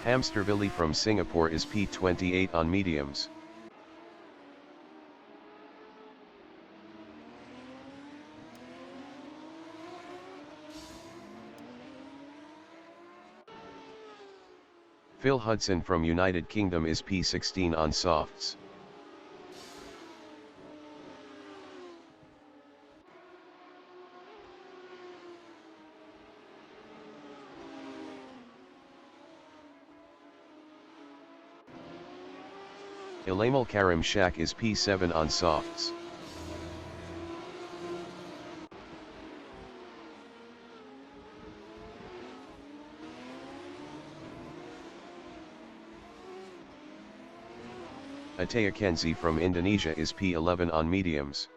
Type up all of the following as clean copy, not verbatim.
Hamstervilli from Singapore is P28 on mediums. Phil Hudson from United Kingdom is P16 on softs. Ilamal Karim Shak is P7 on softs. Ataya Kenzi from Indonesia is P11 on mediums.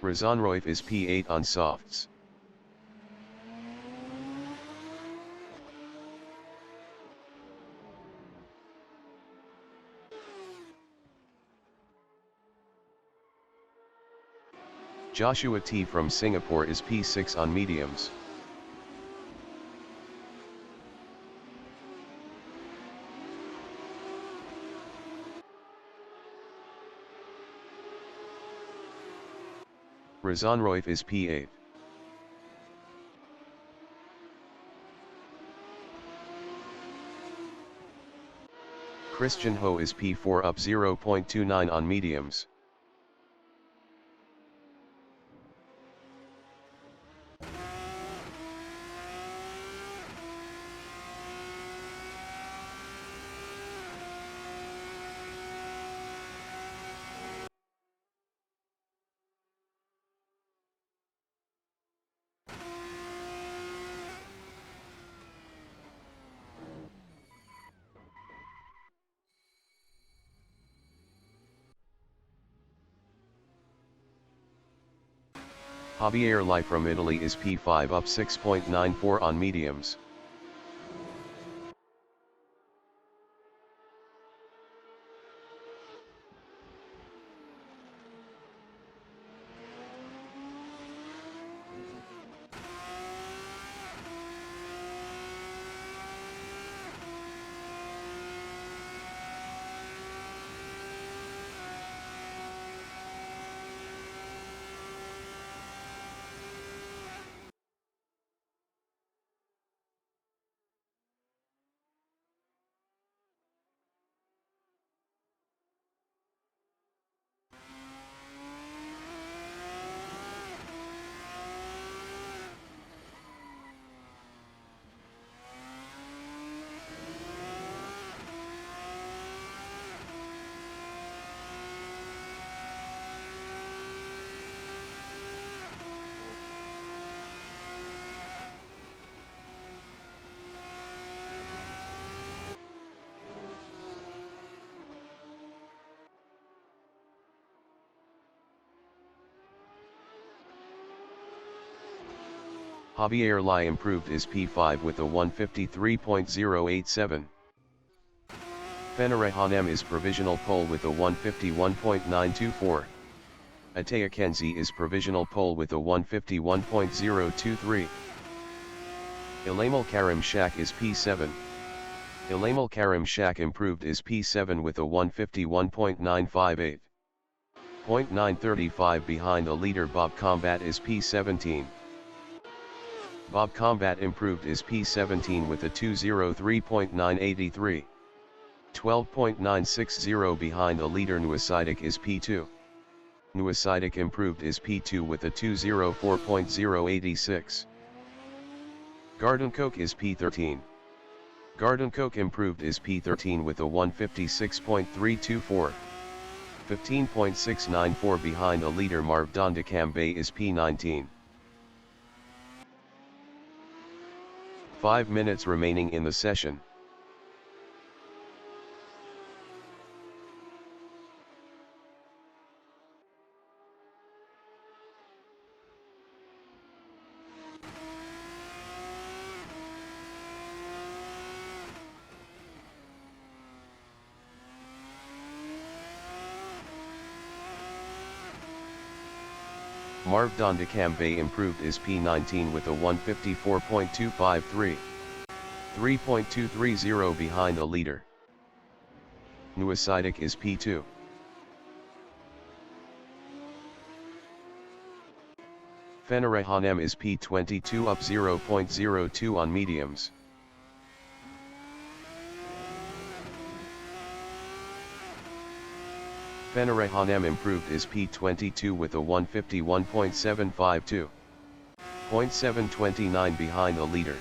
Razan Roif is P8 on softs. Joshua T from Singapore is P6 on mediums. Razan Roif is P8. Christian Ho is P4 up 0.29 on mediums. Javier Lai from Italy is P5 up 6.94 on mediums. Javier Lai improved his P5 with a 153.087. Fenere Hanem is provisional pole with a 151.924. Ataya Kenzi is provisional pole with a 151.023. Ilamal Karim Shak is P7. Ilamal Karim Shak improved his P7 with a 151.958. 0.935 behind the leader Bob Combat is P17. Bob Combat improved his P17 with a 203.983. 12.960 behind the leader Nuasidic is P2. Nuasidic improved his P2 with a 204.086. Garden Coke is P13. Garden Coke improved his P13 with a 156.324. 15.694 behind the leader Marv Dondakam is P19. 5 minutes remaining in the session. Marvdan Dekambe improved is P19 with a 154.253. 3.230 behind the leader. Nuasidic is P2. Fenarahanem is P22 up 0.02 on mediums. Fenarahanem improved is P22 with a 151.752. 0.729 behind the leader.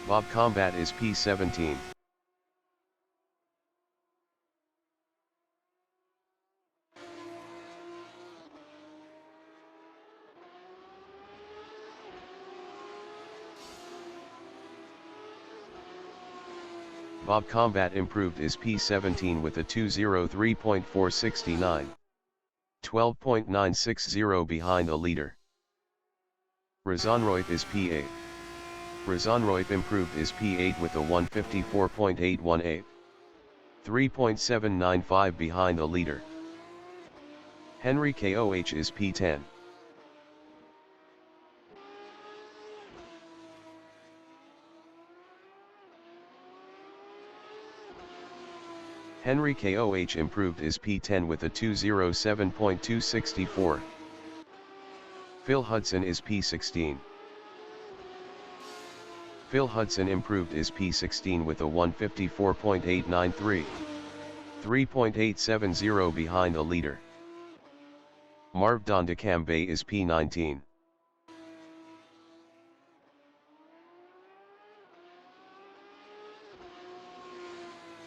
Bob Combat is P17. Bob Combat improved is P17 with a 203.469. 12.960 behind the leader. Razonroip is P8. Razonroip improved is P8 with a 154.818. 3.795 behind the leader. Henry KOH is P10. Henry KOH improved is P10 with a 207.264. Phil Hudson is P16. Phil Hudson improved is P16 with a 154.893. 3.870 behind the leader. Marvdan Dekambe is P19.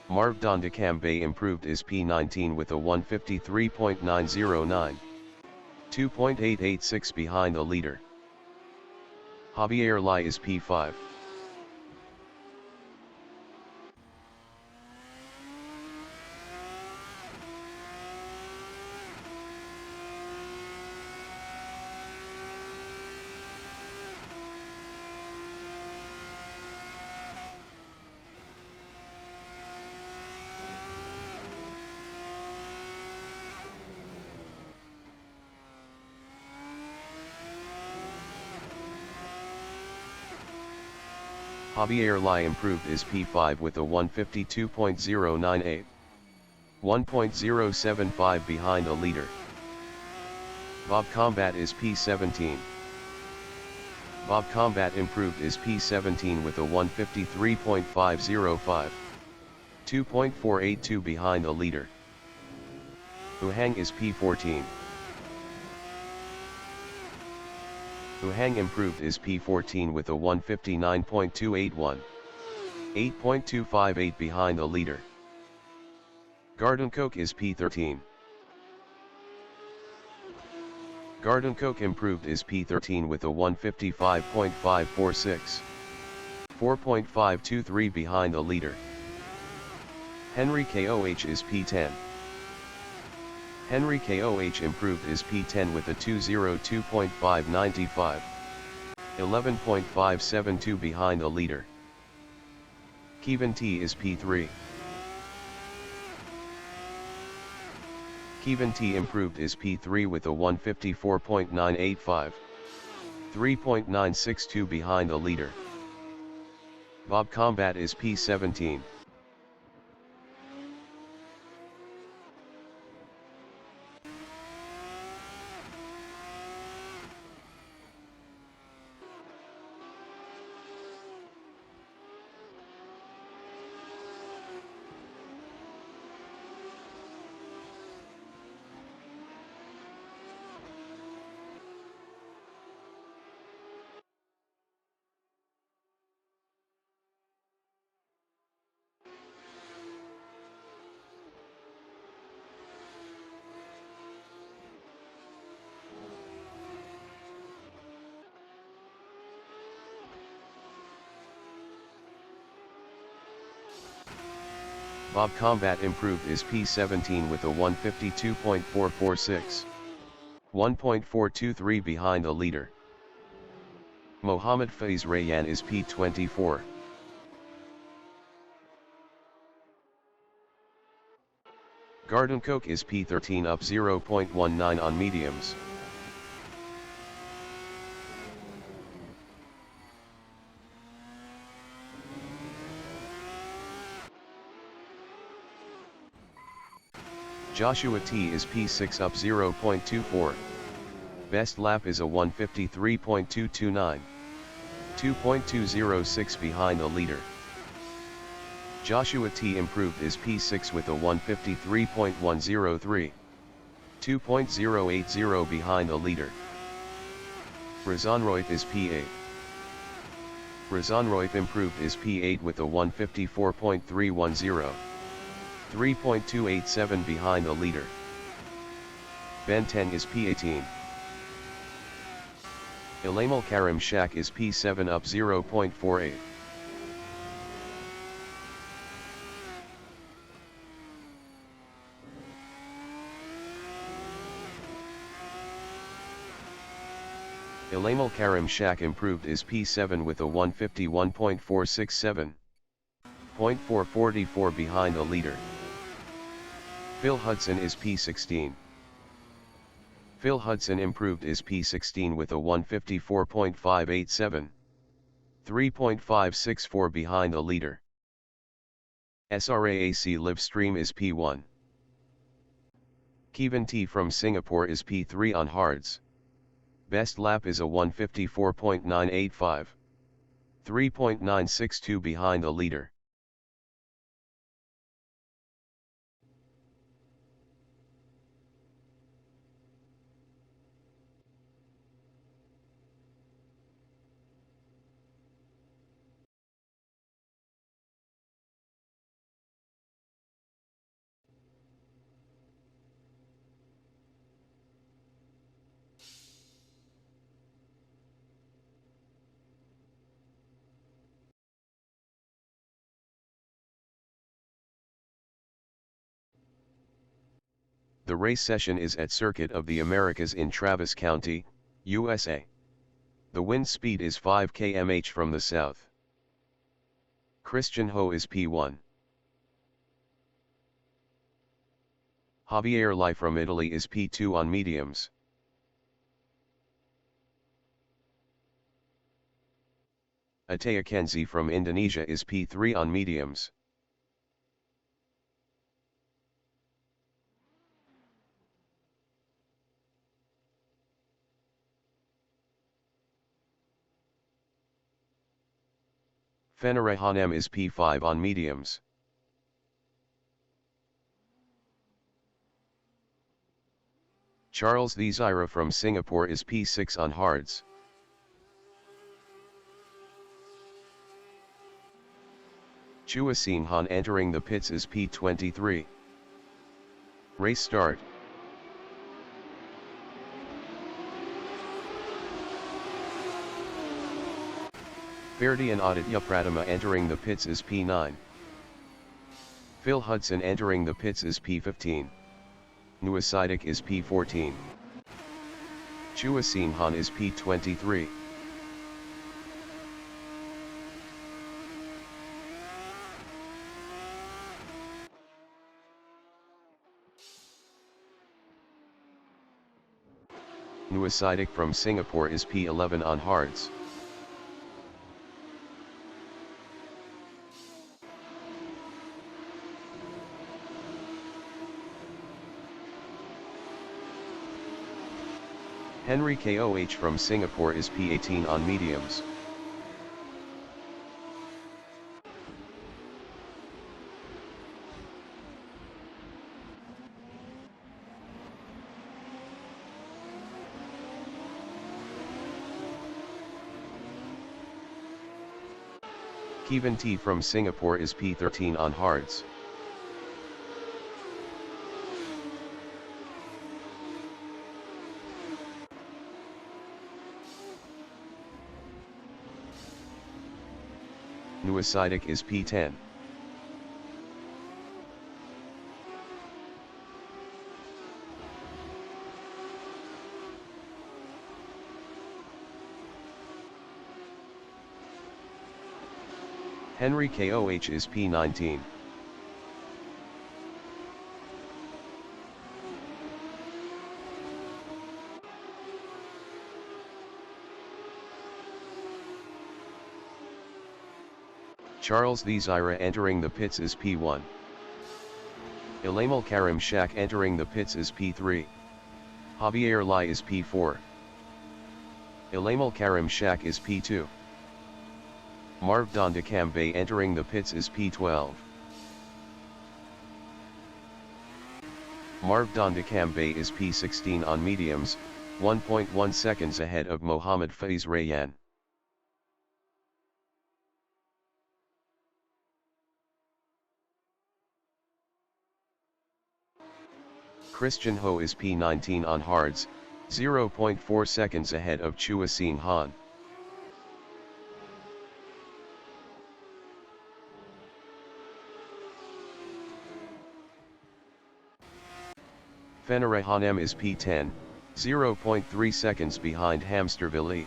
Marvdan Dekambe improved is P19 with a 153.909. 2.886 behind the leader. Javier Lai is P5. Javier Lai improved is P5 with a 152.098. 1.075 behind the leader. Bob Combat is P17. Bob Combat improved is P17 with a 153.505. 2.482 behind the leader. Uhang is P14. Uhang improved is P14 with a 159.281. 8.258 behind the leader. Garden Coke is P13. Garden Coke improved is P13 with a 155.546. 4.523 behind the leader. Henry KOH is P10. Henry KOH improved is P10 with a 202.595. 11.572 behind the leader. Kevin T is P3. Kevin T improved is P3 with a 154.985. 3.962 behind the leader. Bob Combat is P17. Bob Combat improved is P17 with a 152.446. 1.423 behind the leader. Mohammad Faiz Rayyan is P24. Garden Coke is P13 up 0.19 on mediums. Joshua T is P6 up 0.24. Best lap is a 153.229. 2.206 behind the leader. Joshua T improved is P6 with a 153.103. 2.080 behind the leader. Razonroit is P8. Razonroit improved is P8 with a 154.310. 3.287 behind the leader. Ben 10 is P18. Ilamal Karim Shak is P7 up 0.48. Ilamal Karim Shak improved is P7 with a 151.467. 0.444 behind the leader. Phil Hudson is P16. Phil Hudson improved is P16 with a 154.587. 3.564 behind the leader. SRA AC Livestream is P1. Kevin T from Singapore is P3 on hards. Best lap is a 154.985. 3.962 behind the leader. The race session is at Circuit of the Americas in Travis County, USA. The wind speed is 5 km/h from the south. Christian Ho is P1. Javier Lai from Italy is P2 on mediums. Ataya Kenzi from Indonesia is P3 on mediums. Fenarahanem is P5 on mediums. Charles Thizira from Singapore is P6 on hards. Chua Seen Han entering the pits is P23. Race start. Ferdian Aditya Pratama entering the pits is P9. Phil Hudson entering the pits is P15. Nuasidic is P14. Chua Seen Han is P23. Nuasidic from Singapore is P11 on hards. Henry Koh from Singapore is P18 on mediums. Kevin T from Singapore is P13 on hards. Nuasidic is P10. Henry Koh is P19. Charles Thizira entering the pits is P1. Ilamal Karim Shak entering the pits is P3. Javier Lai is P4. Ilamal Karim Shak is P2. Marv Dondakambe entering the pits is P12. Marv Dondakambe is P16 on mediums, 1.1 seconds ahead of Mohammad Faiz Rayyan. Christian Ho is P19 on hards, 0.4 seconds ahead of Chua Sing Han. Fenere Hanem is P10, 0.3 seconds behind Hamsterville.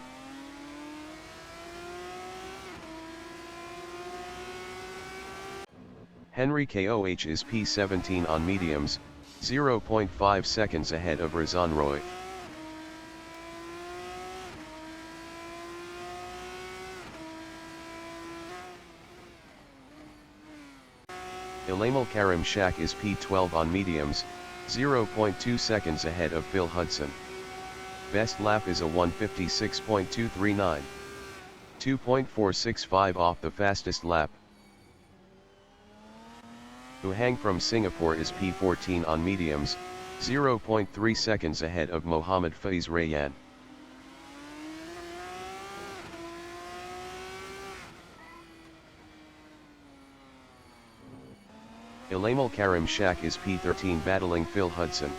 Henry Koh is P17 on mediums, 0.5 seconds ahead of Razan Roy. Ilamal Karim Shak is P12 on mediums, 0.2 seconds ahead of Phil Hudson. Best lap is a 1:56.239. 2.465 off the fastest lap. Uhang from Singapore is P14 on mediums, 0.3 seconds ahead of Mohammad Faiz Rayyan. Ilamal Karim Shak is P13 battling Phil Hudson.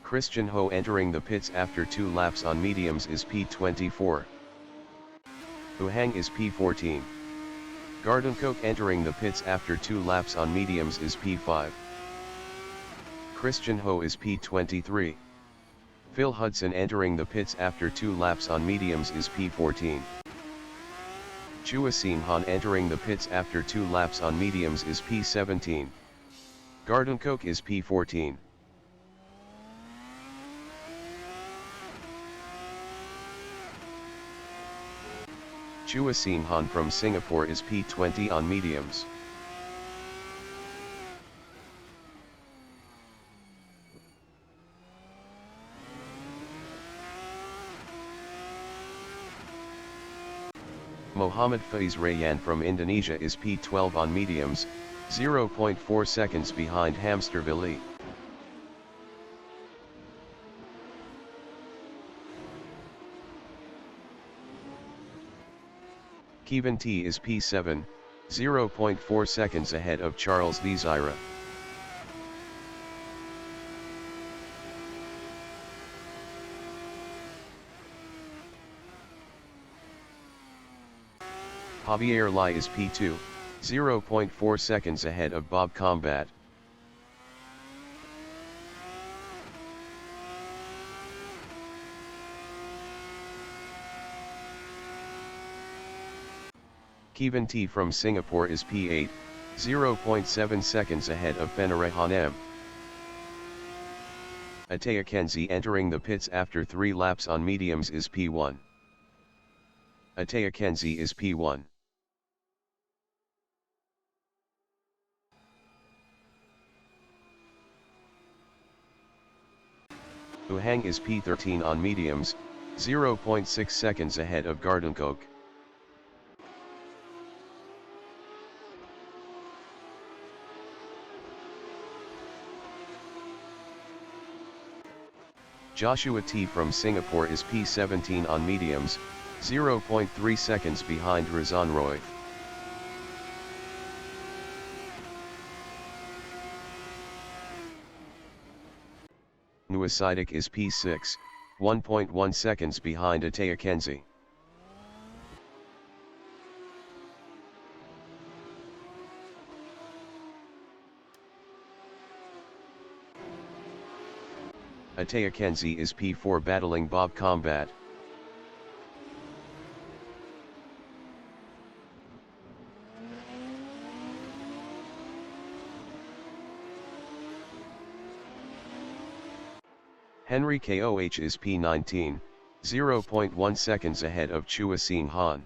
Christian Ho entering the pits after 2 laps on mediums is P24. Uhang is P14. Gardencoke entering the pits after 2 laps on mediums is P5. Christian Ho is P23. Phil Hudson entering the pits after 2 laps on mediums is P14. Chua Sing Han entering the pits after 2 laps on mediums is P17. Gardencoke is P14. Chua Sing Han from Singapore is P20 on mediums. Mohammad Faiz Rayyan from Indonesia is P12 on mediums, 0.4 seconds behind Hamsterville. Kevin T is P7, 0.4 seconds ahead of Charles Desira. Javier Lai is P2, 0.4 seconds ahead of Bob Combat. Kevin T from Singapore is P8, 0.7 seconds ahead of Fenere Hanem. Ataya Kenzie entering the pits after 3 laps on mediums is P1. Ataya Kenzie is P1. Uhang is P13 on mediums, 0.6 seconds ahead of Gardencoke. Joshua T from Singapore is P17 on mediums, 0.3 seconds behind Razan Roy. Nuasidic is P6, 1.1 seconds behind Ataya Kenzie. Ataya Kenzie is P4 battling Bob Combat. Henry Koh is P19, 0.1 seconds ahead of Chua Sing Han.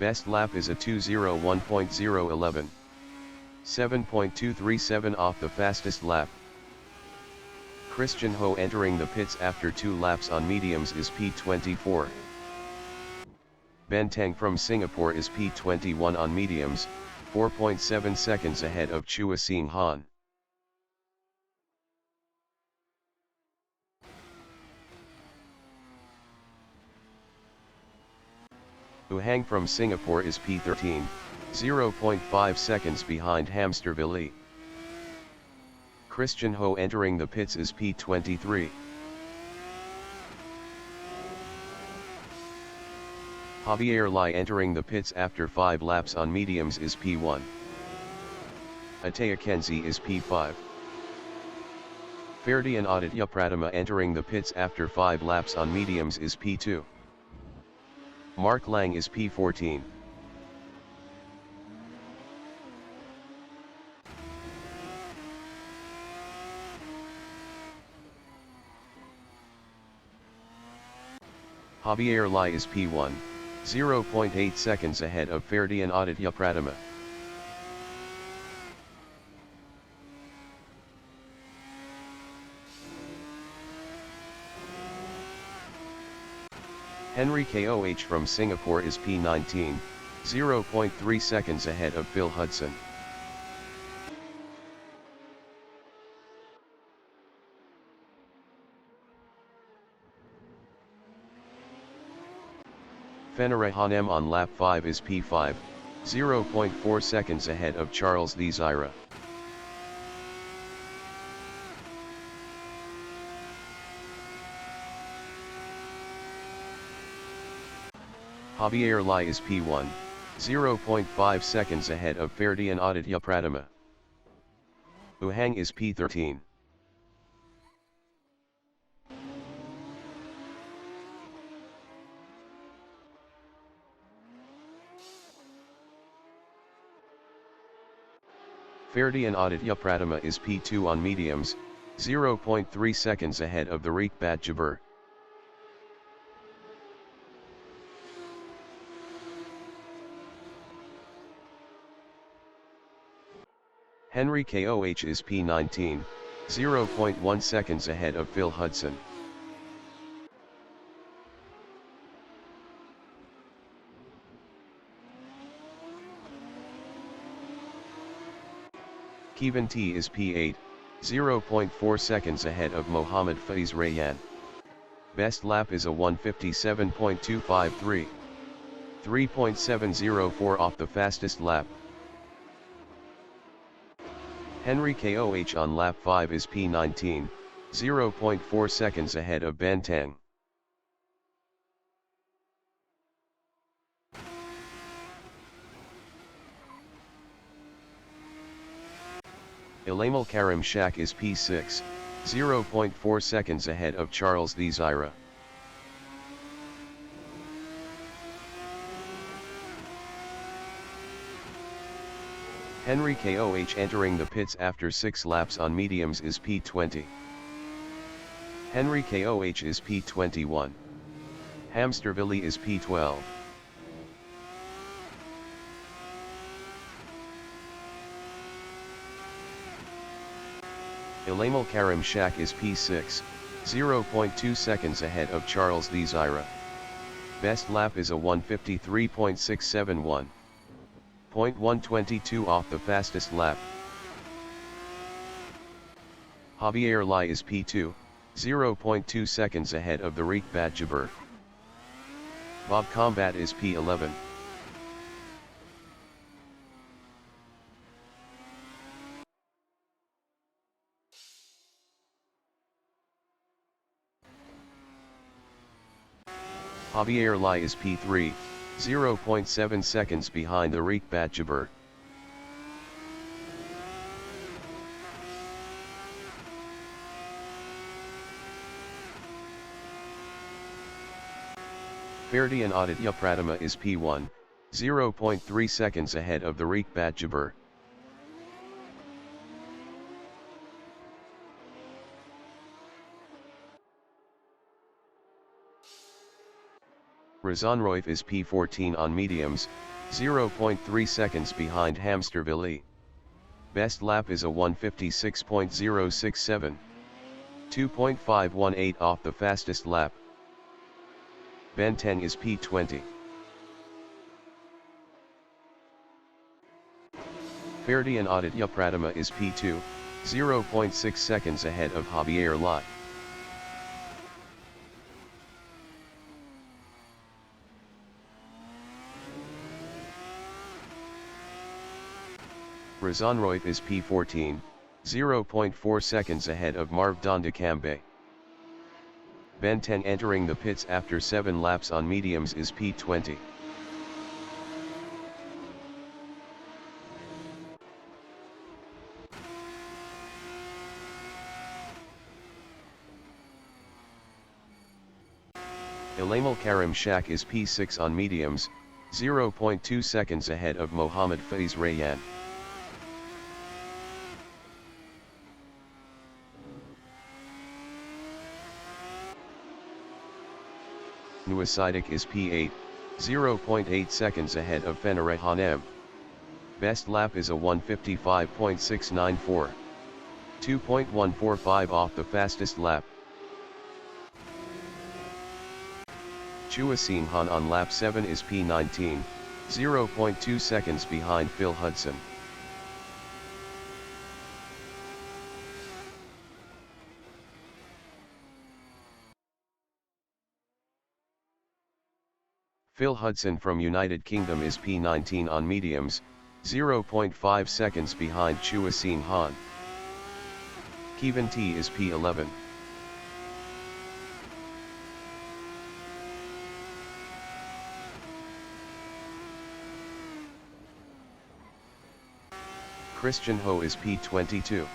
Best lap is a 2:01.011. 7.237 off the fastest lap. Christian Ho entering the pits after 2 laps on mediums is P24. Ben Teng from Singapore is P21 on mediums, 4.7 seconds ahead of Chua Sing Han. Wu Hang from Singapore is P13, 0.5 seconds behind Hamsterville. Christian Ho entering the pits is P23. Javier Lai entering the pits after 5 laps on mediums is P1. Ataya Kenzie is P5. Ferdian Aditya Pratama entering the pits after 5 laps on mediums is P2. Mark Lang is P14. Javier Lai is P1, 0.8 seconds ahead of Ferdian Aditya Pratama. Henry Koh from Singapore is P19, 0.3 seconds ahead of Phil Hudson. Fenarahanem on lap 5 is P5, 0.4 seconds ahead of Charles Desira. Javier Lai is P1, 0.5 seconds ahead of Ferdian Aditya Pratama. Wu Hang is P13. Ferdian Aditya Pratama is P2 on mediums, 0.3 seconds ahead of the Rikbat Jabir. Henry Koh is P19, 0.1 seconds ahead of Phil Hudson. Kevin T is P8, 0.4 seconds ahead of Mohammad Faiz Rayyan. Best lap is a 1:57.253. 3.704 off the fastest lap. Henry Koh on lap 5 is P19, 0.4 seconds ahead of Ben Teng. Ilamal Karim Shak is P6, 0.4 seconds ahead of Charles Desira. Henry Koh entering the pits after 6 laps on mediums is P20. Henry Koh is P21. Hamsterville is P12. Ilamal Karim Shak is P6, 0.2 seconds ahead of Charles Desira. Best lap is a 1:53.671. 0.122 off the fastest lap. Javier Lai is P2, 0.2 seconds ahead of the Rikbat Jabir. Bob Combat is P11. Javier Lai is P3, 0.7 seconds behind the Rikbat Jabir. Ferdian Aditya Pratama is P1, 0.3 seconds ahead of the Rikbat Jabir. Razonroif is P14 on mediums, 0.3 seconds behind Hamsterville. Best lap is a 1:56.067. 2.518 off the fastest lap. Ben 10 is P20. Ferdi and Aditya Pratama is P2, 0.6 seconds ahead of Javier Lai. Razonroif is P14, 0.4 seconds ahead of Marv Dondekambe. Ben 10 entering the pits after 7 laps on mediums is P20. Elamal Karim Shak is P6 on mediums, 0.2 seconds ahead of Mohammad Faiz Rayyan. Nuasidik is P8, 0.8 seconds ahead of Fenere Hanem. Best lap is a 1:55.694. 2.145 off the fastest lap. Chua Seen Han on lap 7 is P19, 0.2 seconds behind Phil Hudson. Phil Hudson from United Kingdom is P19 on mediums, 0.5 seconds behind Chua Seen Han. Kevin T is P11. Christian Ho is P22.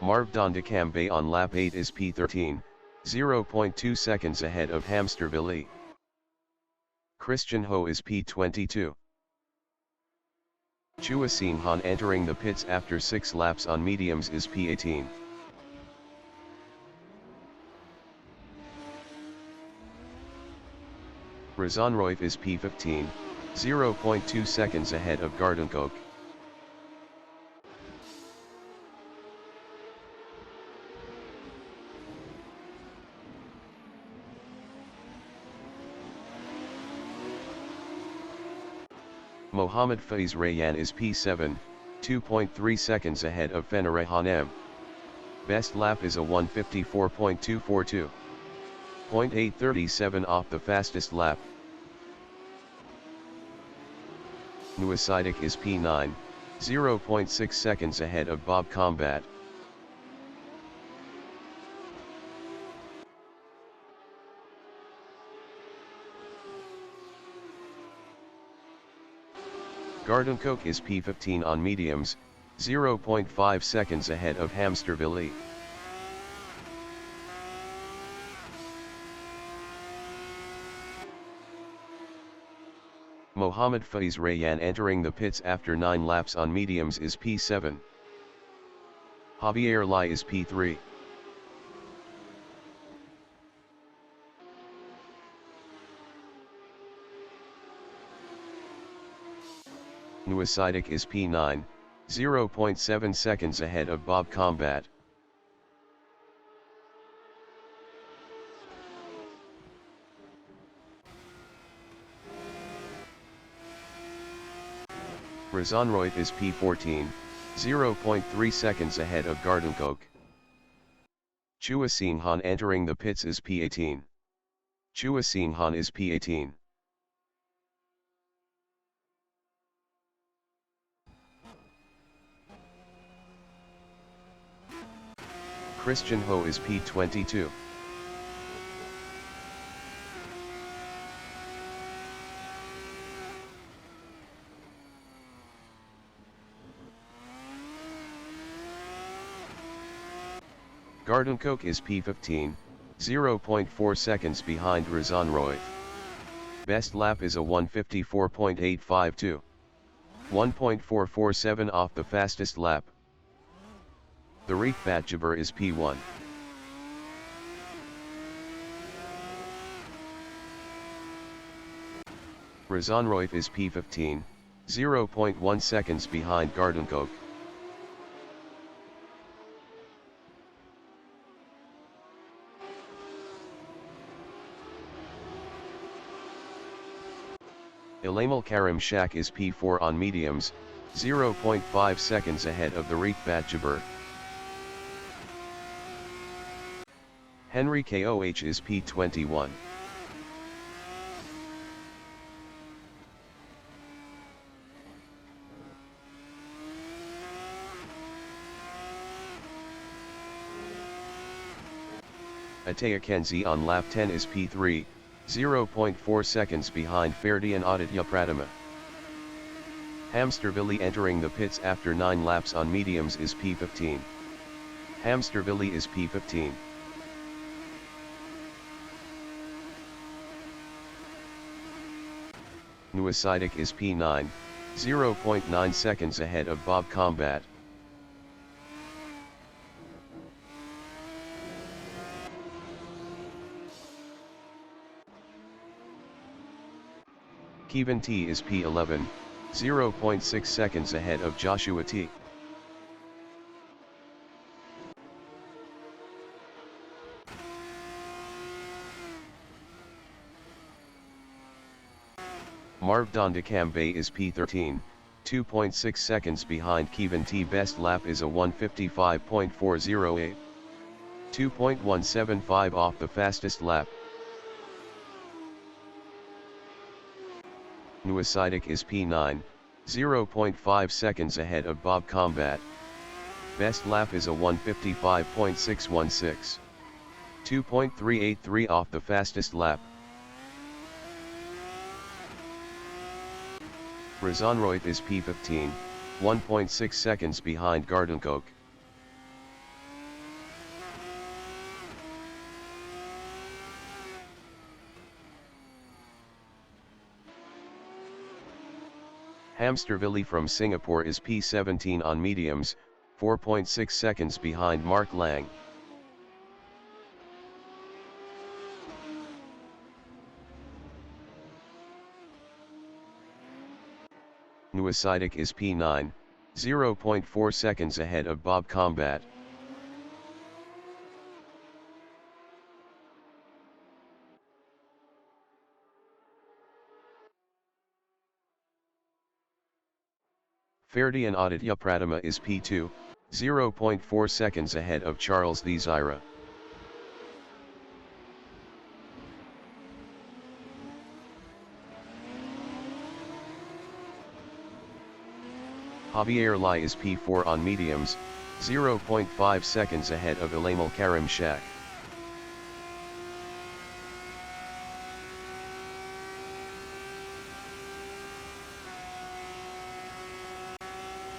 Marv Dondekambe on lap 8 is P13, 0.2 seconds ahead of Hamsterville. Christian Ho is P22. Chua Seen Han entering the pits after 6 laps on mediums is P18. Razonroif is P15, 0.2 seconds ahead of Gardencoke. Mohammad Faiz Rayyan is P7, 2.3 seconds ahead of Fenere Hanem. Best lap is a 1:54.242. 0.837 off the fastest lap. Nuasidik is P9, 0.6 seconds ahead of Bob Combat. Gardencoke is P15 on mediums, 0.5 seconds ahead of Hamsterville. Mohammad Faiz Rayyan entering the pits after 9 laps on mediums is P7. Javier Lai is P3. Nuasidik is P9, 0.7 seconds ahead of Bob Combat. Razonroif is P14, 0.3 seconds ahead of Gardencoke. Chua Seen Han entering the pits is P18. Chua Seen Han is P18. Christian Ho is P22. Gardencoke is P15, 0.4 seconds behind Razonroif. Best lap is a 1:54.852. 1.447 off the fastest lap. The Reekbatjeber is P1. Razonroit is P15, 0.1 seconds behind Gardenkoek. Ilamil Karim Shak is P4 on mediums, 0.5 seconds ahead of the Reekbatjeber. Henry Koh is P21. Ataya Kenzie on lap 10 is P3, 0.4 seconds behind Ferdi and Aditya Pratama. Hamstervilli entering the pits after 9 laps on mediums is P15. Hamstervilli is P15. Nuasidic is P9, 0.9 seconds ahead of Bob Combat. Kevin T is P11, 0.6 seconds ahead of Joshua T. Marv Dondekambe is P13, 2.6 seconds behind Kevin T. Best lap is a 1:55.408. 2.175 off the fastest lap. Nuasidic is P9, 0.5 seconds ahead of Bob Combat. Best lap is a 1:55.616. 2.383 off the fastest lap. Razonroit is P15, 1.6 seconds behind Gardenkoek. Hamstervilli from Singapore is P17 on mediums, 4.6 seconds behind Mark Lang. Nuasidic is P9, 0.4 seconds ahead of Bob Combat. Ferdi and Aditya Pratama is P2, 0.4 seconds ahead of Charles Desira. Javier Lai is P4 on mediums, 0.5 seconds ahead of Ilamil Karim Shak.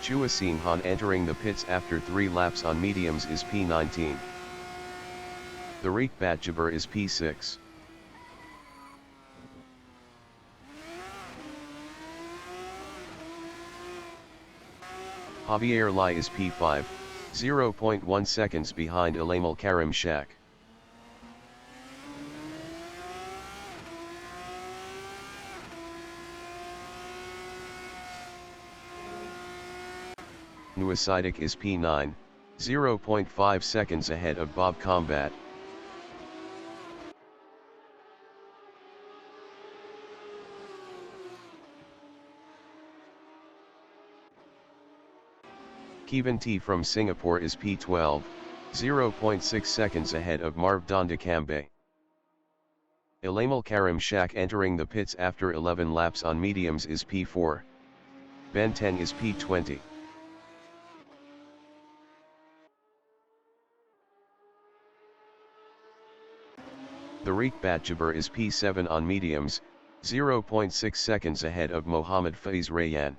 Chua Sing Han entering the pits after 3 laps on mediums is P19. The Reekbatjeber is P6. Javier Lai is P5, 0.1 seconds behind Ilamil Karim Shak. Nuasidic is P9, 0.5 seconds ahead of Bob Combat. Kevin T from Singapore is P12, 0.6 seconds ahead of Marv Dondekambe. Ilamil Karim Shak entering the pits after 11 laps on mediums is P4. Ben 10 is P20. The Reekbatjeber is P7 on mediums, 0.6 seconds ahead of Mohammad Faiz Rayyan.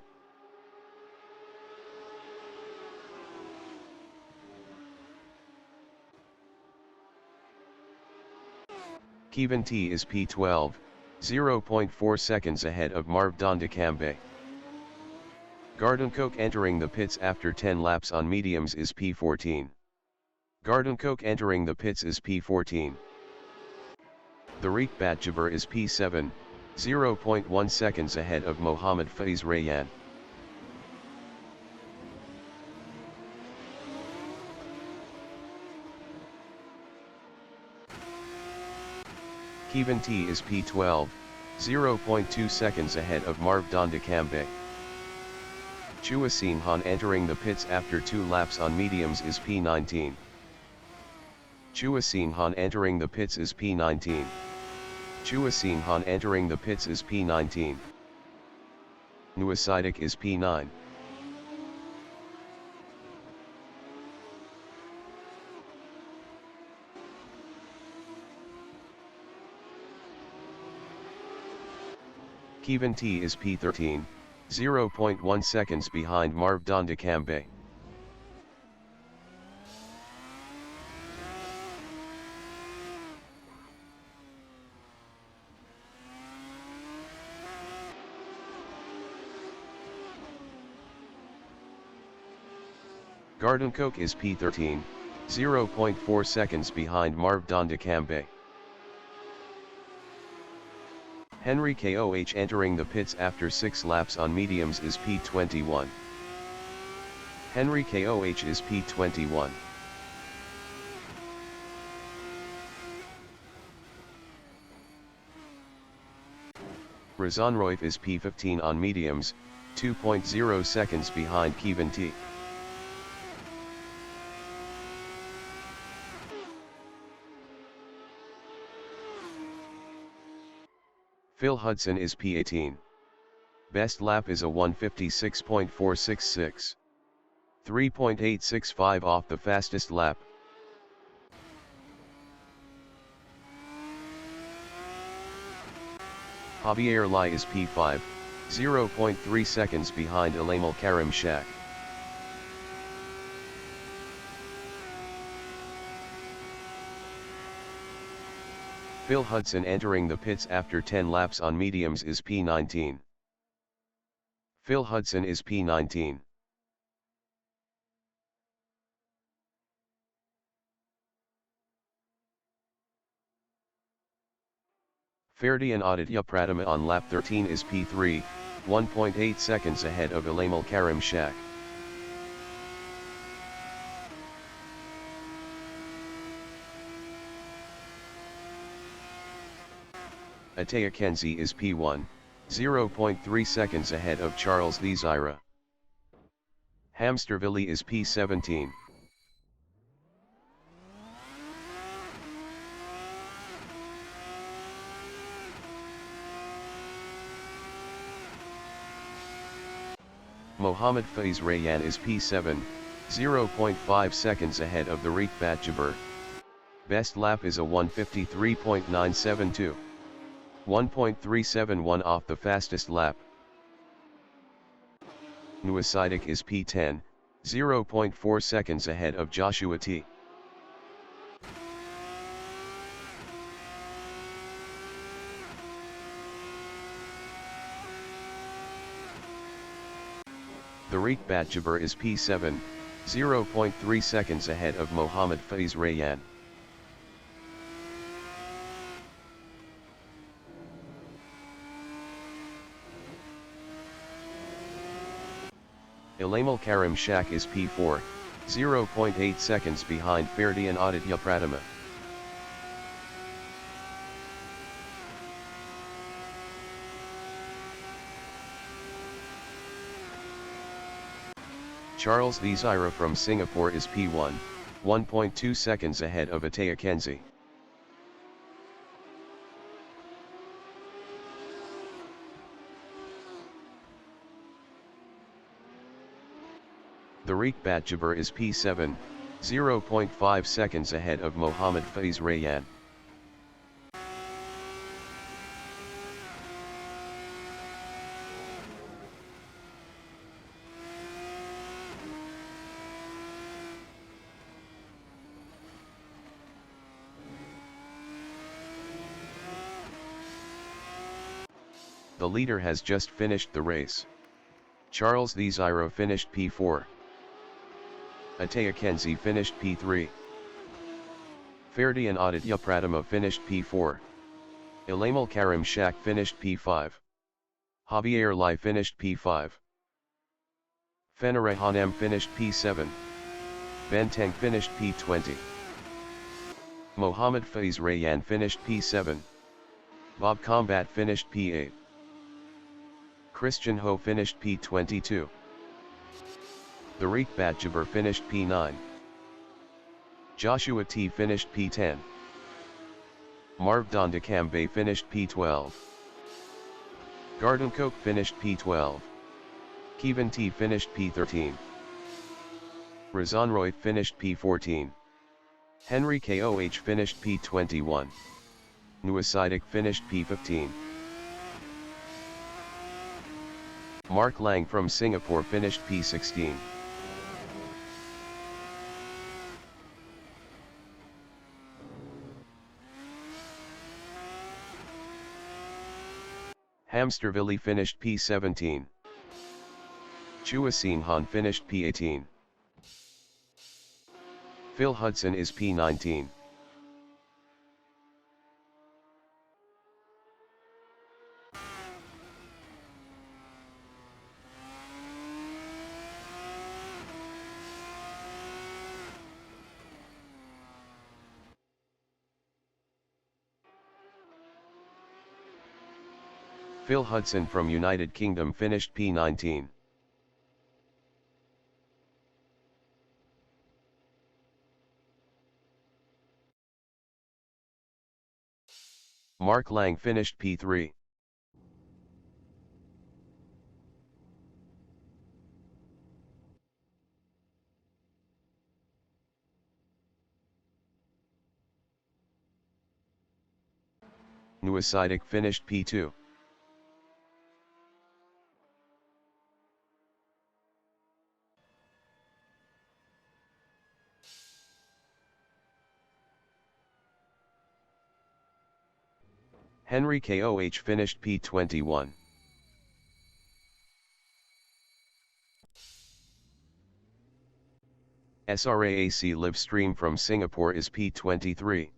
Kevin T is P12, 0.4 seconds ahead of Marv Dondikambe. Gardencoke entering the pits after 10 laps on mediums is P14. Gardencoke entering the pits is P14. The Riek Batjaber is P7, 0.1 seconds ahead of Mohammed Faiz Rayyan. Kevin T is P12, 0.2 seconds ahead of Marv Dondikambe. Chuasin Han entering the pits after 2 laps on mediums is P19. Chuasin Han entering the pits is P19. Chuasin Han entering the pits is P19. Nuasidic is P9. Kevin T is P13, 0.1 seconds behind Marv Dondikambe. Gardencoke is P13, 0.4 seconds behind Marv Dondikambe. Henry Koh entering the pits after 6 laps on mediums is P21. Henry Koh is P21. Razan Roif is P15 on mediums, 2.0 seconds behind Kevin T. Phil Hudson is P18. Best lap is a 1:56.466. 3.865 off the fastest lap. Javier Lai is P5, 0.3 seconds behind Elamal Karim Shak. Phil Hudson entering the pits after 10 laps on mediums is P19. Phil Hudson is P19. Ferdian Aditya Pratama on lap 13 is P3, 1.8 seconds ahead of Elamal Karim Shak. Ataya Kenzie is P1, 0.3 seconds ahead of Charles Desira. Hamsterville is P17. Mohammed Faiz Rayyan is P7, 0.5 seconds ahead of the Riek Batjaber. Best lap is a 1:53.972. 1.371 off the fastest lap. Nuasidic is P10, 0.4 seconds ahead of Joshua T. The Riek Batjaber is P7, 0.3 seconds ahead of Mohammed Faiz Rayyan. Elamal Karim Shak is P4, 0.8 seconds behind Ferdian Aditya Pratama. Charles Desira from Singapore is P1, 1.2 seconds ahead of Ataya Kenzie. The Riek Batjaber is P7, 0.5 seconds ahead of Mohammed Faiz Rayyan. The leader has just finished the race. Charles the Zyro finished P4. Ataya Kenzie finished P3. Ferdi and Aditya Pratama finished P4. Ilamal Karim Shak finished P5. Javier Lai finished P5. Fenarahanam finished P7. Benteng finished P20. Mohammad Faiz Rayyan finished P7. Bob Combat finished P8. Christian Ho finished P22. Tariq Batjaber finished P9. Joshua T finished P10. Marv Dondakambe finished P12. Garden Coke finished P12. Kevin T finished P13. Razan Roy finished P14. Henry Koh finished P21. Nuasidik finished P15. Mark Lang from Singapore finished P16. Hamsterville finished P17. Chua Seen Han finished P18. Phil Hudson is P19. Phil Hudson from United Kingdom finished P19. Mark Lang finished P3. Nuasidik finished P2. Henry Koh finished P21. SRAAC live stream from Singapore is P23.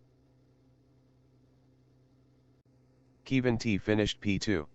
Kevin T finished P2.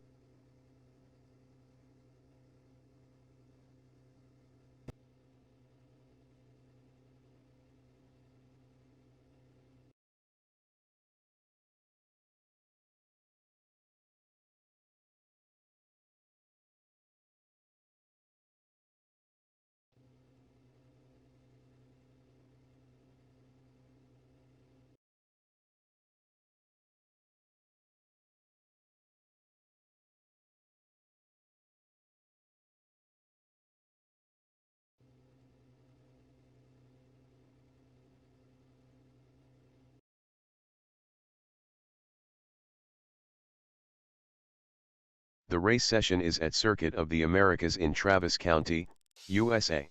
The race session is at Circuit of the Americas in Travis County, USA.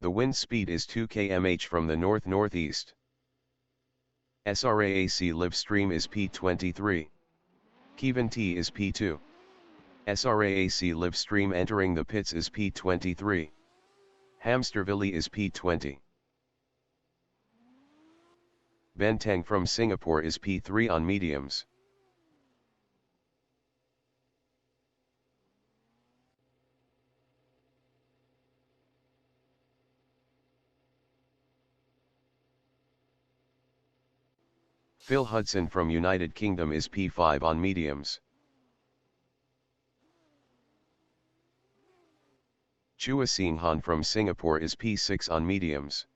The wind speed is 2 km/h from the north-northeast. SRAAC live stream is P23. Kevin T is P2. SRAAC live stream entering the pits is P23. Hamsterville is P20. Benteng from Singapore is P3 on mediums. Phil Hudson from United Kingdom is P5 on mediums. Chua Seen Han from Singapore is P6 on mediums.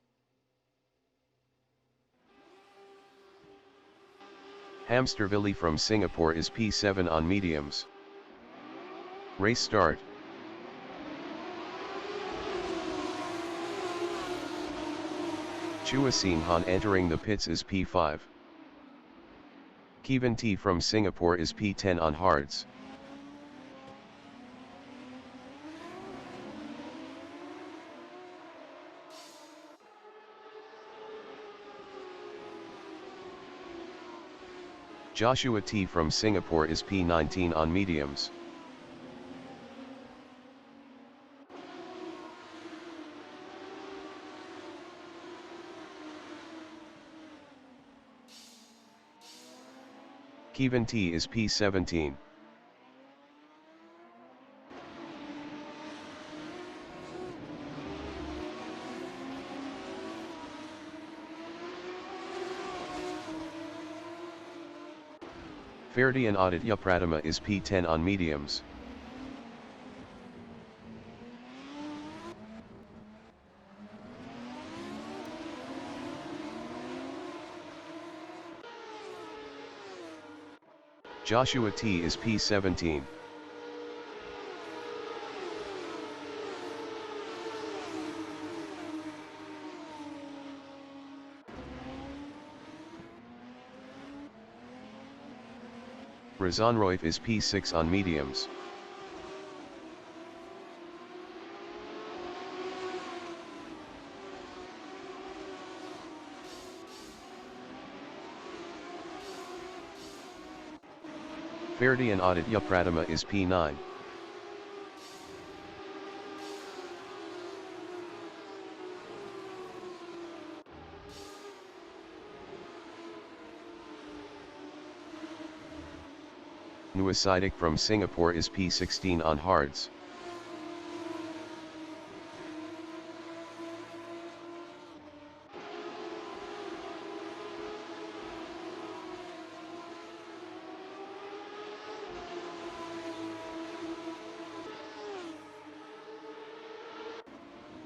Hamsterville from Singapore is P7 on mediums. Race start. Chua Seen Han entering the pits is P5. Kevin T from Singapore is P10 on hards. Joshua T from Singapore is P19 on mediums. Kevin T is P17. Ferdi and Aditya Pratama is P10 on mediums. Joshua T is P17. Razan Roif is P6 on mediums. Ferdi and Aditya Pratama is P9. Nuasidik from Singapore is P16 on hards.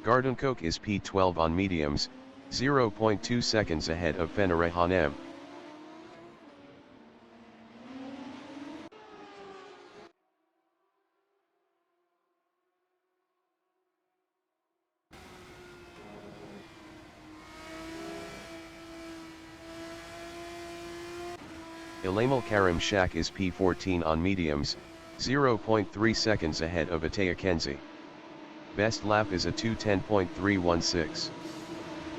Garden Coke is P12 on mediums, 0.2 seconds ahead of Fenare M. Ilamal Karim Shak is P14 on mediums, 0.3 seconds ahead of Ataya Kenzi. Best lap is a 2:10.316.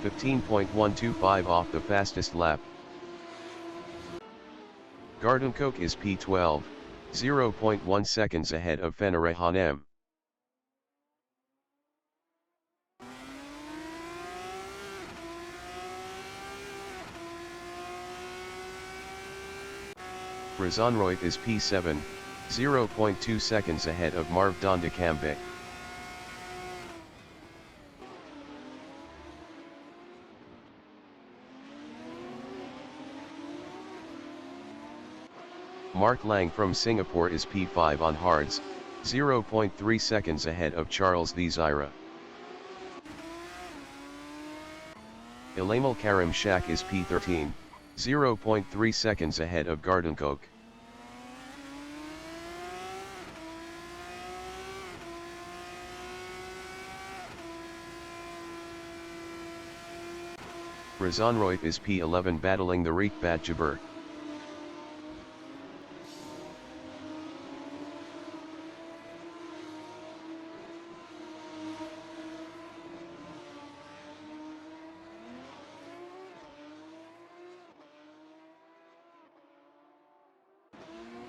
15.125 off the fastest lap. Garden Coke is P12, 0.1 seconds ahead of Fenare M. Razan Roif is P7, 0.2 seconds ahead of Marv Dondakambe. Mark Lang from Singapore is P5 on hards, 0.3 seconds ahead of Charles Thizira. Ilamal Karim Shak is P13, 0.3 seconds ahead of Garden Coke. Razan Roif is P11 battling the Reekbat Jabir.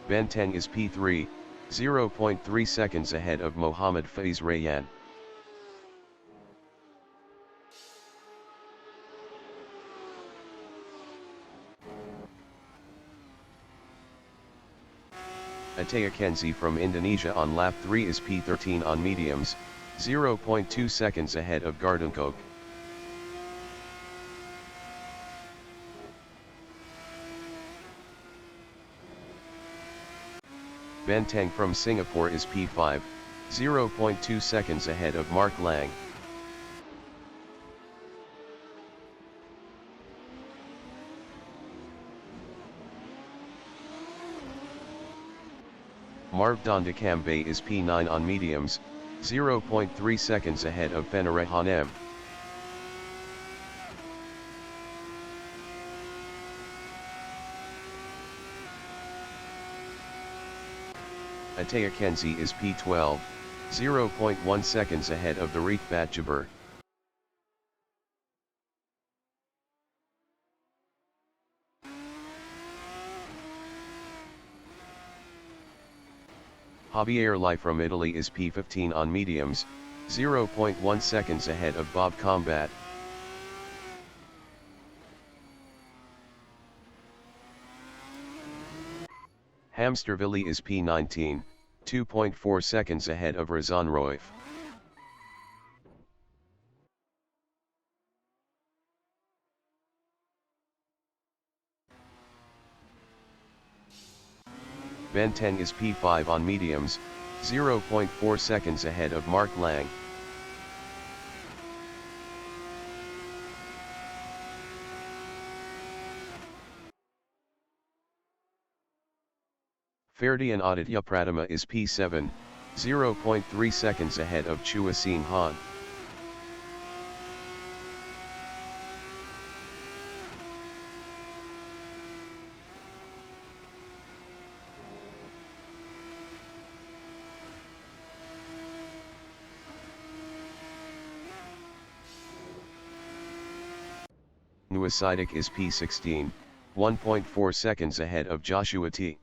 Benteng is P3, 0.3 seconds ahead of Mohammad Faiz Rayyan. Ataya Kenzi from Indonesia on lap 3 is P13 on mediums, 0.2 seconds ahead of Garden Coke. Benteng from Singapore is P5, 0.2 seconds ahead of Mark Lang. Marv Dondakambe is P9 on mediums, 0.3 seconds ahead of Fenare M. Ataya Kenzi is P12, 0.1 seconds ahead of the Reekbat Jabir. Javier Lai from Italy is P15 on mediums, 0.1 seconds ahead of Bob Combat. Hamsterville is P19, 2.4 seconds ahead of Razonroif. Ben 10 is P5 on mediums, 0.4 seconds ahead of Mark Lang. Ferdian Aditya Pratima is P7, 0.3 seconds ahead of Chua Seen Han. Nuasidic is P16, 1.4 seconds ahead of Joshua T.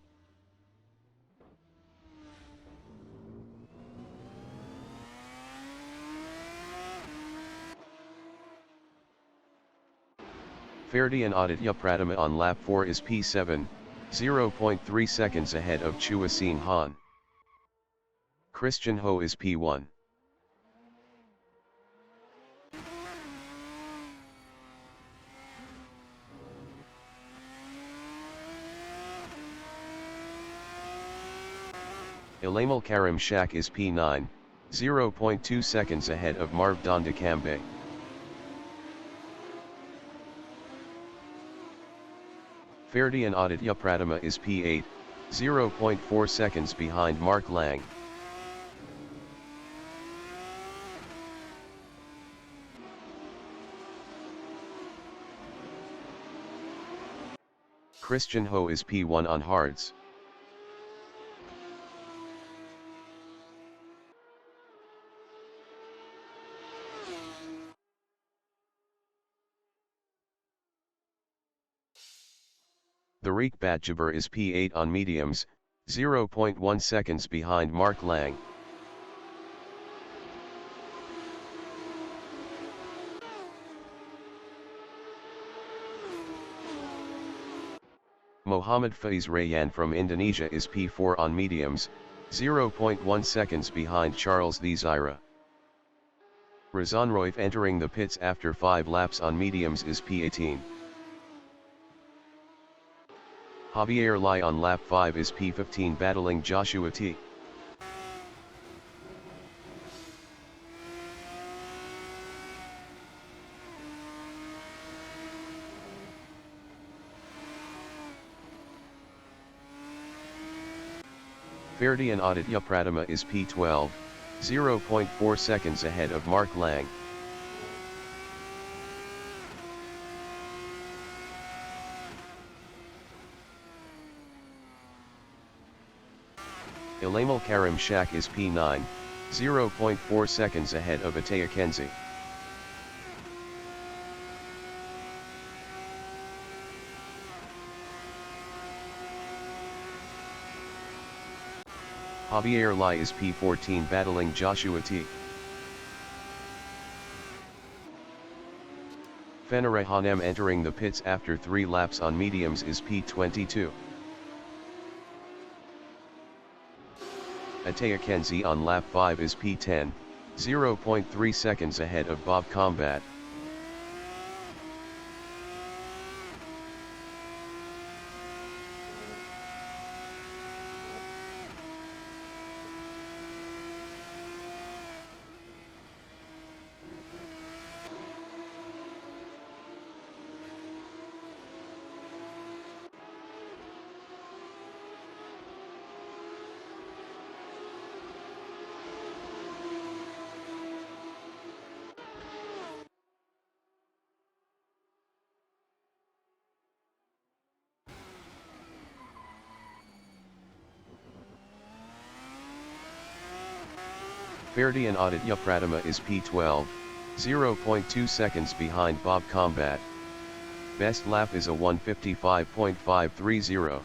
Ferdian Aditya Pratima on lap 4 is P7, 0.3 seconds ahead of Chua Seen Han. Christian Ho is P1. Ilamal Karim Shak is P9, 0.2 seconds ahead of Marv Dondakambe. Ferdian Aditya Pratima is P8, 0.4 seconds behind Mark Lang. Christian Ho is P1 on hards. Tariq Batjaber is P8 on mediums, 0.1 seconds behind Mark Lang. Mohammad Faiz Rayyan from Indonesia is P4 on mediums, 0.1 seconds behind Charles the Zaira. Razonroif entering the pits after 5 laps on mediums is P18. Javier Lai on lap 5 is P15 battling Joshua T. Ferdian Aditya Pratima is P12, 0.4 seconds ahead of Mark Lang. Ilamal Karim Shak is P9, 0.4 seconds ahead of Ataya Kenzie. Javier Lai is P14 battling Joshua T. Fenere Hanem entering the pits after 3 laps on mediums is P22. Ataya Kenzie on lap 5 is P10, 0.3 seconds ahead of Bob Combat. Ferdian Aditya Pratima is P12, 0.2 seconds behind Bob Combat. Best lap is a 1:55.530.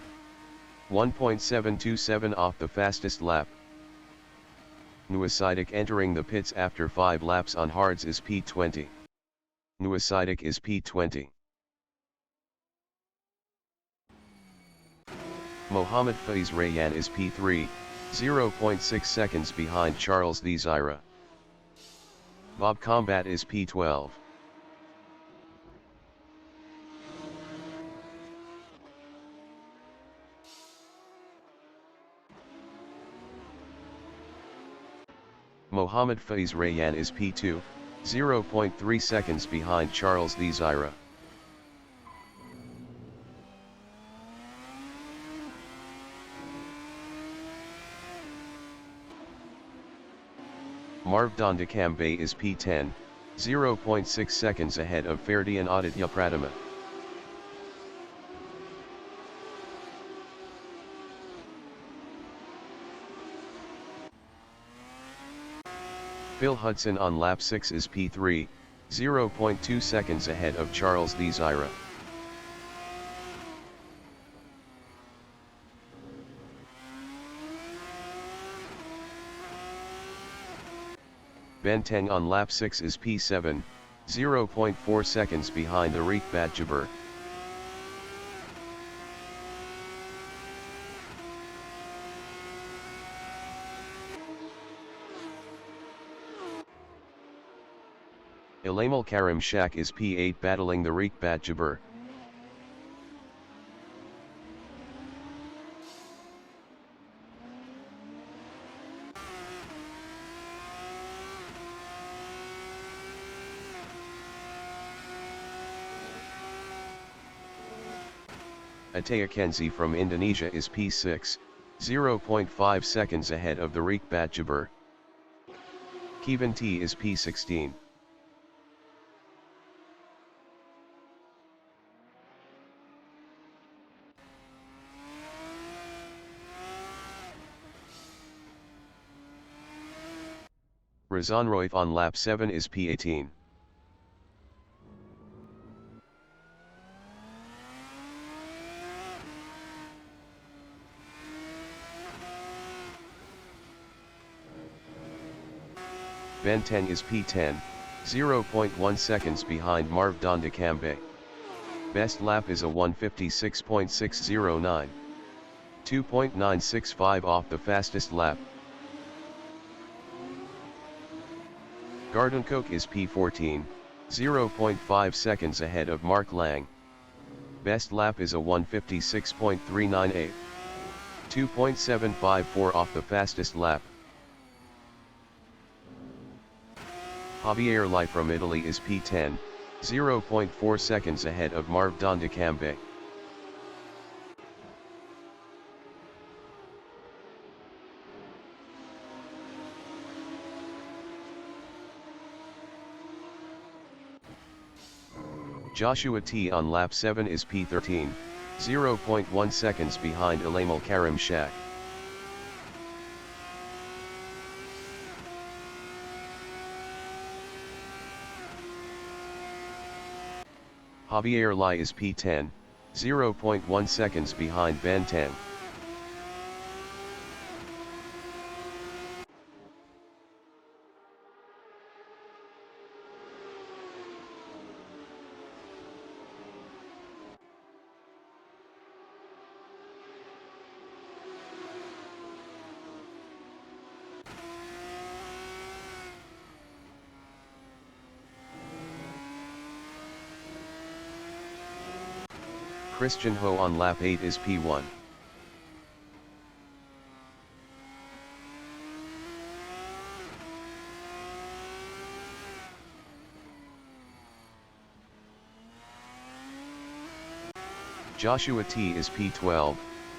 1.727 off the fastest lap. Nuasidic entering the pits after 5 laps on hards is P20. Nuasidic is P20. Mohammad Faiz Rayyan is P3, 0.6 seconds behind Charles the Zaira. Bob Combat is P12. Mohammad Faiz Rayyan is P2, 0.3 seconds behind Charles the Zaira. Marv Dandekambay is P10, 0.6 seconds ahead of Ferdian Aditya Pratama. Phil Hudson on lap 6 is P3, 0.2 seconds ahead of Charles the Zaira. Benteng on lap 6 is P7, 0.4 seconds behind Arik Badjabir. Elamal Karim Shak is P8 battling the Arik Badjabir. Ataya Kenzi from Indonesia is P6, 0.5 seconds ahead of the Arik Badjabir. Kevin T is P16. Razan Roif on lap 7 is P18. Benteng is P10, 0.1 seconds behind Marv Dandekambay. Best lap is a 1:56.609. 2.965 off the fastest lap. Gardencoke is P14, 0.5 seconds ahead of Mark Lang. Best lap is a 1:56.398. 2.754 off the fastest lap. Javier Lai from Italy is P10, 0.4 seconds ahead of Marv Dandekambay. Joshua T on lap 7 is P13, 0.1 seconds behind Elamal Karim Shak. Javier Lai is P10, 0.1 seconds behind Benteng. Christian Ho on lap 8 is P1. Joshua T is P12,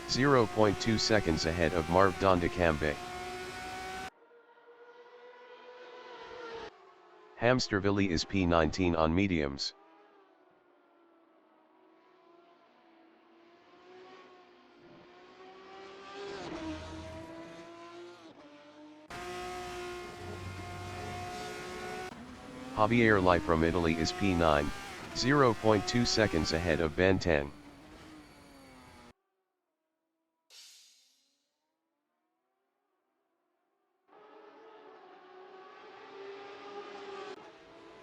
0.2 seconds ahead of Marv Dandekambay. Hamsterville is P19 on mediums. Javier Lai from Italy is P9, 0.2 seconds ahead of Benteng.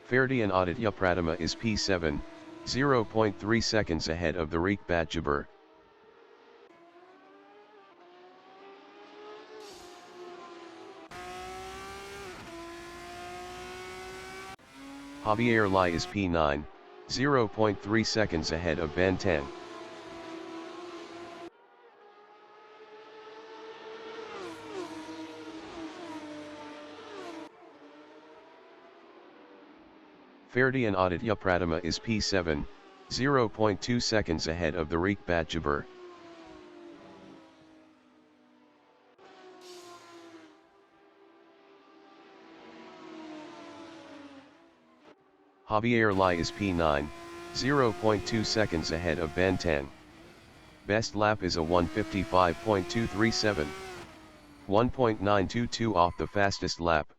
Ferdian Aditya Pratama is P7, 0.3 seconds ahead of the Arik Badjabir. Javier Lai is P9, 0.3 seconds ahead of Ben 10. Ferdian Aditya Pratama is P7, 0.2 seconds ahead of the Riek Badjaber. Javier Lai is P9, 0.2 seconds ahead of Ben 10. Best lap is a 1:55.237. 1.922 off the fastest lap.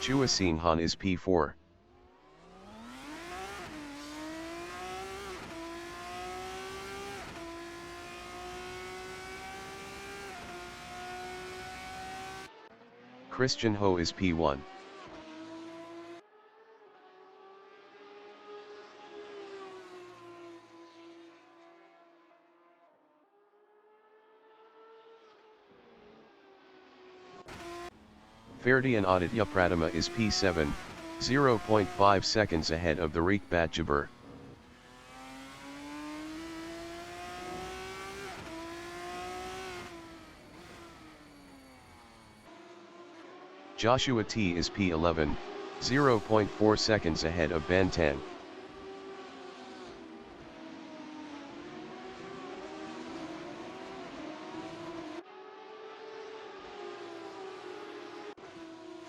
Chua Sin Han is P4. Christian Ho is P1. Ferdian Aditya Pratama is P7, 0.5 seconds ahead of the Riek Badjaber. Joshua T is P11, 0.4 seconds ahead of Ben 10.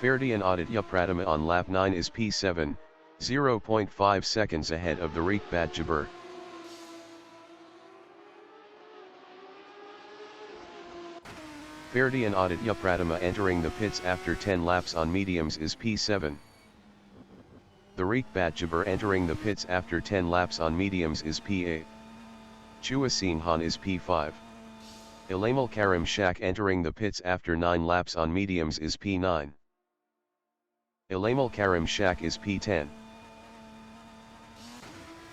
Ferdian Aditya Pratama on lap 9 is P7, 0.5 seconds ahead of the Riek Badjaber. Ferdian Aditya Pratama entering the pits after 10 laps on mediums is P7. The Riek Badjaber entering the pits after 10 laps on mediums is P8. Chua Sin Han is P5. Ilamal Karim Shak entering the pits after 9 laps on mediums is P9. Ilamal Karim Shak is P10.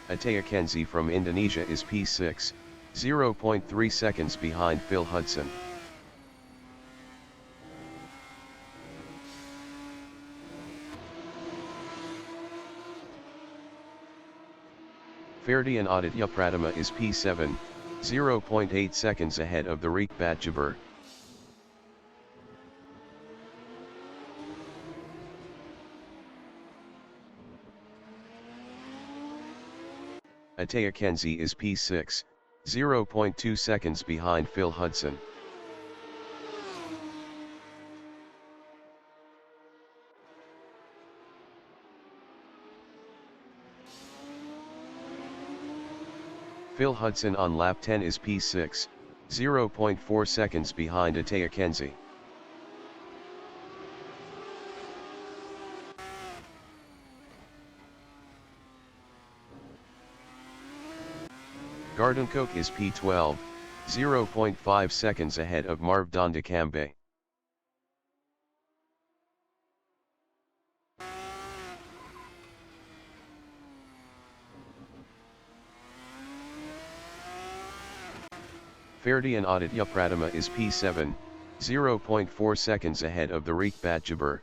Ataya Kenzi from Indonesia is P6, 0.3 seconds behind Phil Hudson. Ferdian Aditya Pratama is P7, 0.8 seconds ahead of the Riek Badjaber. Ataya Kenzi is P6, 0.2 seconds behind Phil Hudson. Phil Hudson on lap 10 is P6, 0.4 seconds behind Ataya Kenzi. Garden Coke is P12, 0.5 seconds ahead of Marv Dondakambe. Ferdian Aditya Pratama is P7, 0.4 seconds ahead of the Riek Badjaber.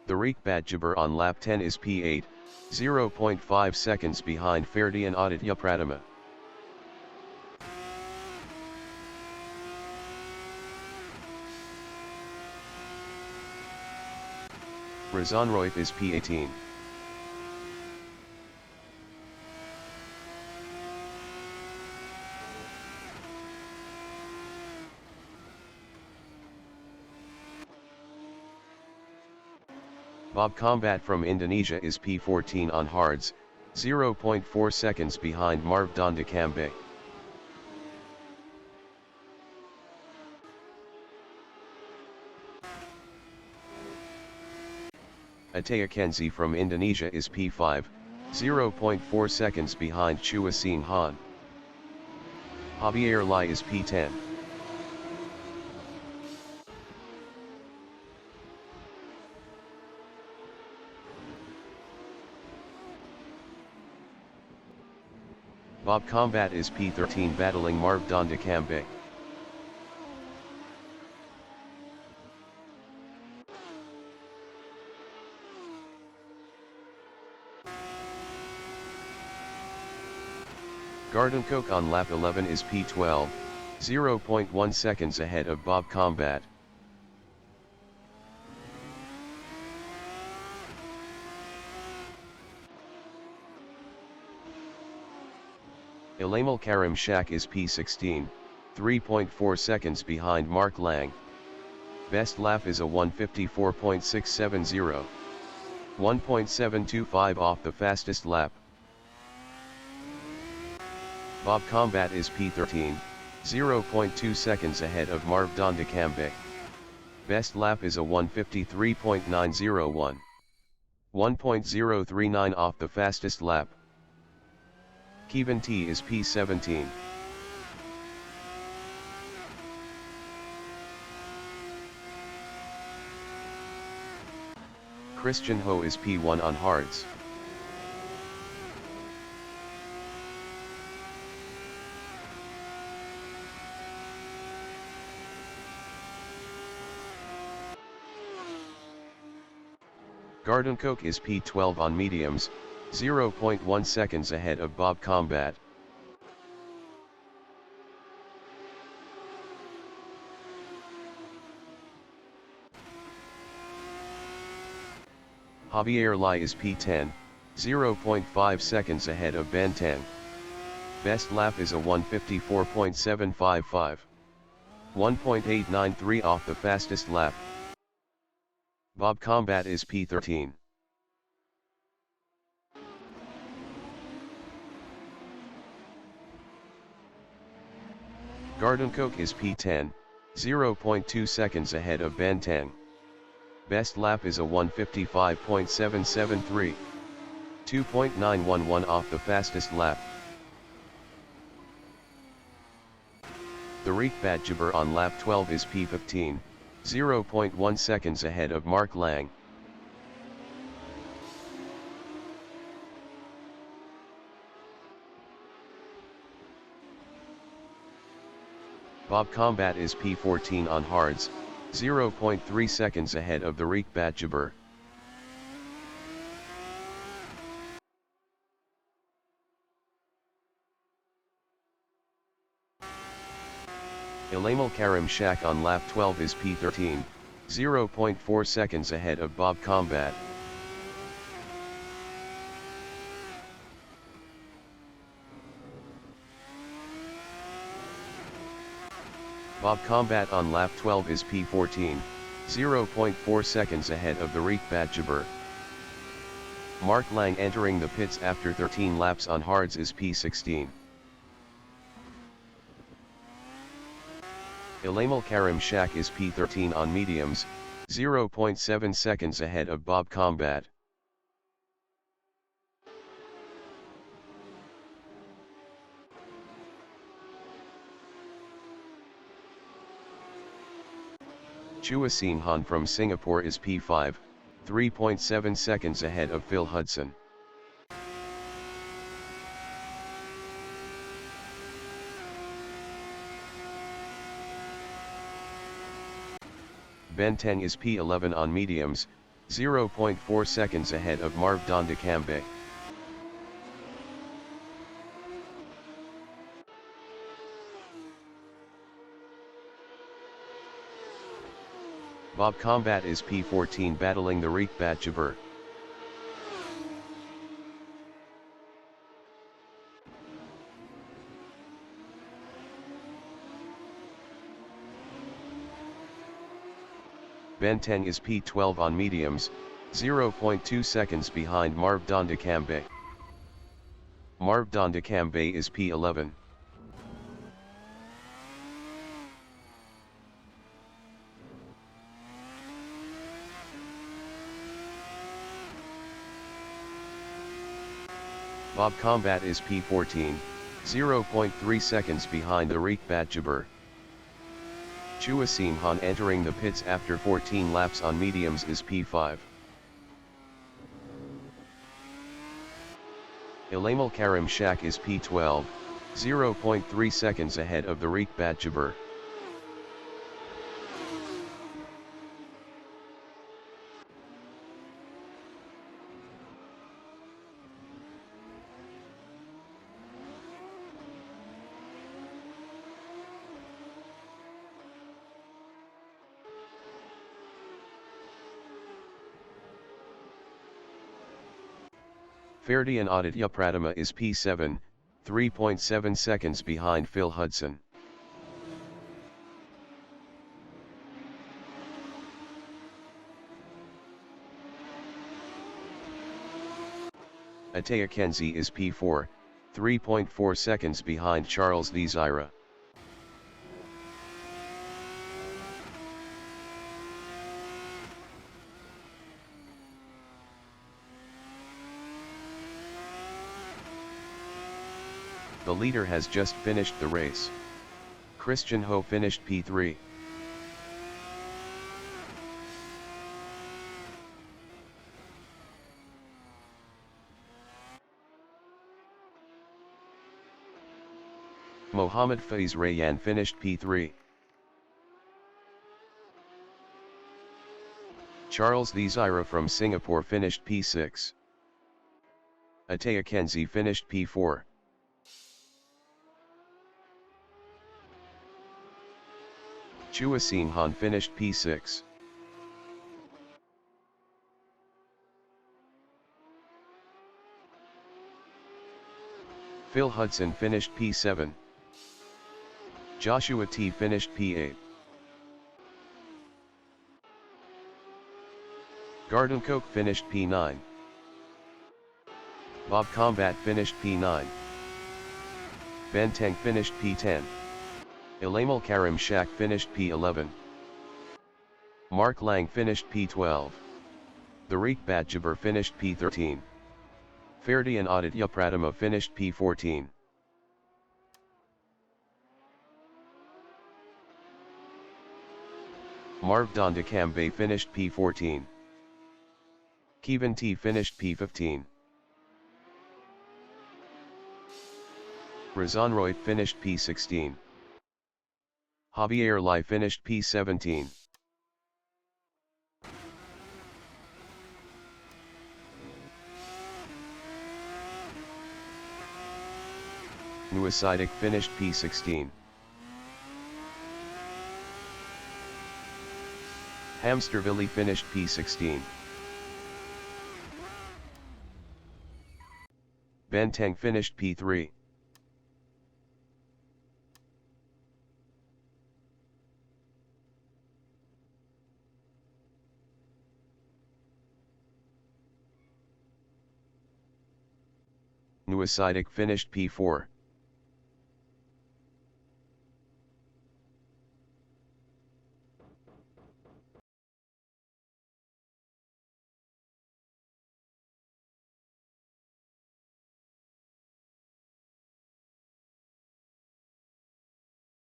The Riek Badjaber on lap 10 is P8, 0.5 seconds behind Ferdian Aditya Pratama. Razan Roif is P18. Bob Combat from Indonesia is P14 on hards, 0.4 seconds behind Marv Dondakambe. Ataya Kenzi from Indonesia is P5, 0.4 seconds behind Chua Sin Han. Javier Lai is P10. Bob Combat is P13 battling Marv Dondakambe. Garden Coke on lap 11 is P12, 0.1 seconds ahead of Bob Combat. Ilamal Karim Shak is P16, 3.4 seconds behind Mark Lang. Best lap is a 1:54.670. 1.725 off the fastest lap. Bob Combat is P13, 0.2 seconds ahead of Marv Dondecambe. Best lap is a 1:53.901. 1.039 off the fastest lap. Kevin T is P17. Christian Ho is P1 on hards. Garden Coke is P12 on mediums, 0.1 seconds ahead of Bob Combat. Javier Lai is P10, 0.5 seconds ahead of Bantang. Best lap is a 1:54.755. 1.893 off the fastest lap. Bob Combat is P13. Garden Coke is P10, 0.2 seconds ahead of Bantang. Best lap is a 1:55.773. 2.911 off the fastest lap. Tariq Badjaber on lap 12 is P15, 0.1 seconds ahead of Mark Lang. Bob Combat is P14 on hards, 0.3 seconds ahead of Tariq Badjaber. Ilamal Karim Shak on lap 12 is P13, 0.4 seconds ahead of Bob Combat. Bob Combat on lap 12 is P14, 0.4 seconds ahead of Tariq Badjaber. Mark Lang entering the pits after 13 laps on hards is P16. Ilamal Karim Shak is P13 on mediums, 0.7 seconds ahead of Bob Combat. Chua Seen Han from Singapore is P5, 3.7 seconds ahead of Phil Hudson. Benteng is P11 on mediums, 0.4 seconds ahead of Marv Dondecambe. Bob Combat is P14 battling Tariq Badjaber. Benteng is P12 on mediums, 0.2 seconds behind Marv Dondecambe. Marv Dondecambe is P11. Bob Combat is P14, 0.3 seconds behind Tariq Badjaber. Chua Seen Han entering the pits after 14 laps on mediums is P5. Ilamal Karim Shak is P12, 0.3 seconds ahead of Tariq Badjaber. Ferdi and Aditya Pratama is P7, 3.7 seconds behind Phil Hudson. Ataya Kenzie is P4, 3.4 seconds behind Charles Desira. The leader has just finished the race. Christian Ho finished P3. Mohammad Faiz Rayyan finished P3. Charles Desira from Singapore finished P6. Ataya Kenzie finished P4. Chua Seen Han finished P6. Phil Hudson finished P7. Joshua T finished P8. Garden Coke finished P9. Bob Combat finished P9. Benteng finished P10. Elamal Karim Shak finished P11. Mark Lang finished P12. Tariq Badjaber finished P13. Ferdi and Aditya Pratama finished P14. Marv Dondakambe finished P14. Kevin T finished P15. Razan Roy finished P16. Javier Lai finished P17. Nuasidic finished P16. Hamstervilli finished P16. Benteng finished P3. Nuasidic finished P4.